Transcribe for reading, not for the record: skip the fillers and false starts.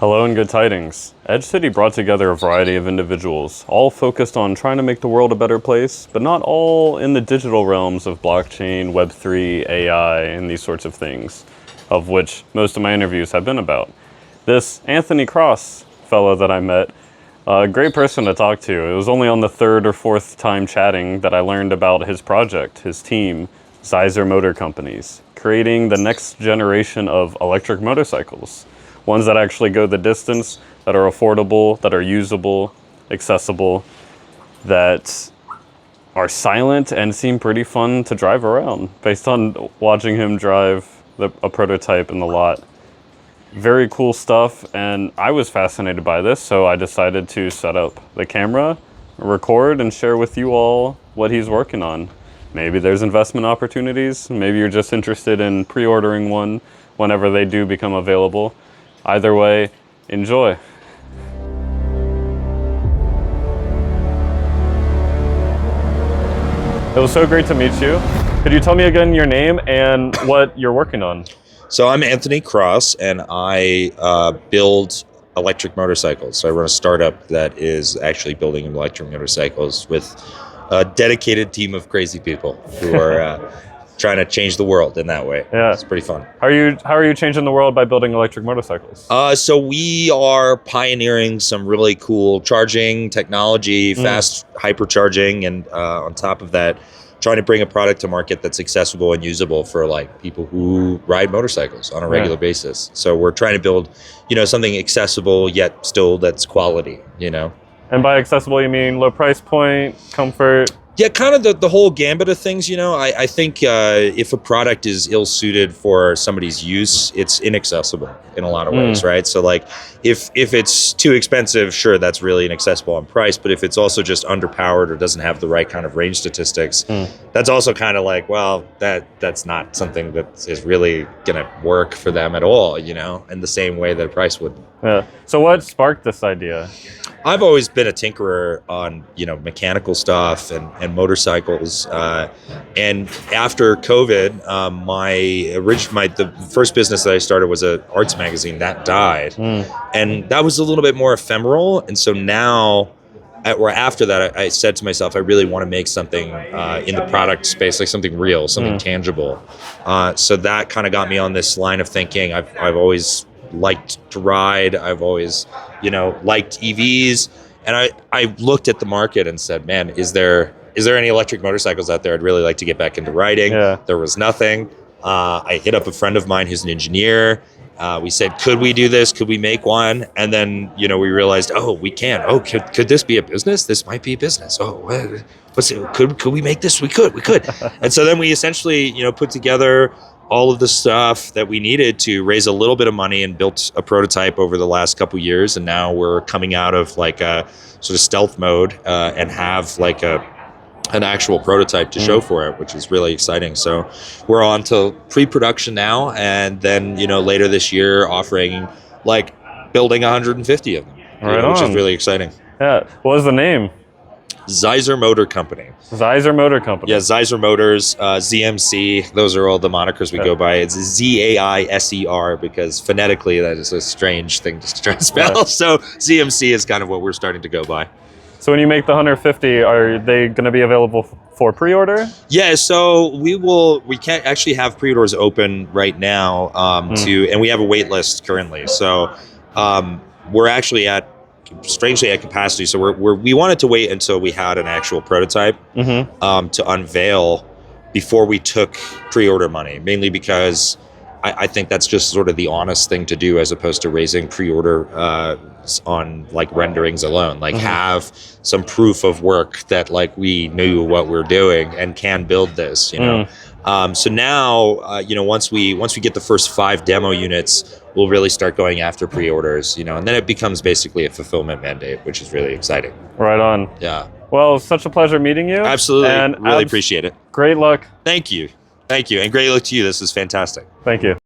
Hello and good tidings. Edge City brought together a variety of individuals, all focused on trying to make the world a better place, but not all in the digital realms of blockchain, Web3, AI, and these sorts of things, of which most of my interviews have been about. This Anthony Cross fellow that I met, a great person to talk to. It was only on the third or fourth time chatting that I learned about his project, his team, ZaiserMotorCompany, creating the next generation of electric motorcycles. Ones that actually go the distance, that are affordable, that are usable, accessible, that are silent and seem pretty fun to drive around based on watching him drive a prototype in the lot. Very cool stuff, and I was fascinated by this, so I decided to set up the camera, record, and share with you all what he's working on. Maybe there's investment opportunities, maybe you're just interested in pre-ordering one whenever they do become available. Either way, enjoy. It was so great to meet you. Could you tell me again your name and what you're working on? So I'm Anthony Cross, and I build electric motorcycles. So I run a startup that is actually building electric motorcycles with a dedicated team of crazy people who are trying to change the world in that way. Yeah. It's pretty fun. How are you changing the world by building electric motorcycles? So we are pioneering some really cool charging technology, fast hypercharging, and on top of that, trying to bring a product to market that's accessible and usable for like people who ride motorcycles on a regular basis. So we're trying to build, something accessible yet still that's quality, And by accessible, you mean low price point, comfort? Yeah, kind of the whole gambit of things, I think if a product is ill-suited for somebody's use, it's inaccessible in a lot of ways, right? So like if it's too expensive, sure, that's really inaccessible on price. But if it's also just underpowered or doesn't have the right kind of range statistics, that's also kind of like, well, that's not something that is really going to work for them at all, in the same way that a price would. Yeah. So what sparked this idea? I've always been a tinkerer on, mechanical stuff and motorcycles. And after COVID, the first business that I started was an arts magazine that died. And that was a little bit more ephemeral. And so now, after that, I said to myself, I really want to make something in the product space, like something real, something tangible. So that kind of got me on this line of thinking. I've always liked to ride. I've always, liked EVs. And I looked at the market and said, man, is there any electric motorcycles out there? I'd really like to get back into riding. Yeah. There was nothing. I hit up a friend of mine who's an engineer. We said, could we do this? Could we make one? And then, we realized, we can. Oh, could this be a business? This might be a business. Oh, what's it? Could we make this? We could. And so then we essentially, put together all of the stuff that we needed to raise a little bit of money and built a prototype over the last couple years. And now we're coming out of like a sort of stealth mode and have like an actual prototype to show for it, which is really exciting. So we're on to pre-production now, and then, later this year offering like building 150 of them, which is really exciting. Yeah. What was the name? ZaiserMotorCompany. ZaiserMotorCompany. Yeah, Zaiser Motors, ZMC. Those are all the monikers we go by. It's ZAISER because phonetically that is a strange thing to try to spell. Yeah. So ZMC is kind of what we're starting to go by. So when you make the 150, are they going to be available for pre-order? Yeah, so we can't actually have pre-orders open right now and we have a wait list currently. So we're actually strangely at capacity. So we wanted to wait until we had an actual prototype to unveil before we took pre-order money, mainly because I think that's just sort of the honest thing to do as opposed to raising pre-order on like renderings alone, like have some proof of work that like we knew what we're doing and can build this, So now, once we get the first 5 demo units, we'll really start going after pre-orders, and then it becomes basically a fulfillment mandate, which is really exciting. Right on. Yeah. Well, such a pleasure meeting you. Absolutely. And really appreciate it. Great luck. Thank you. And great luck to you. This is fantastic. Thank you.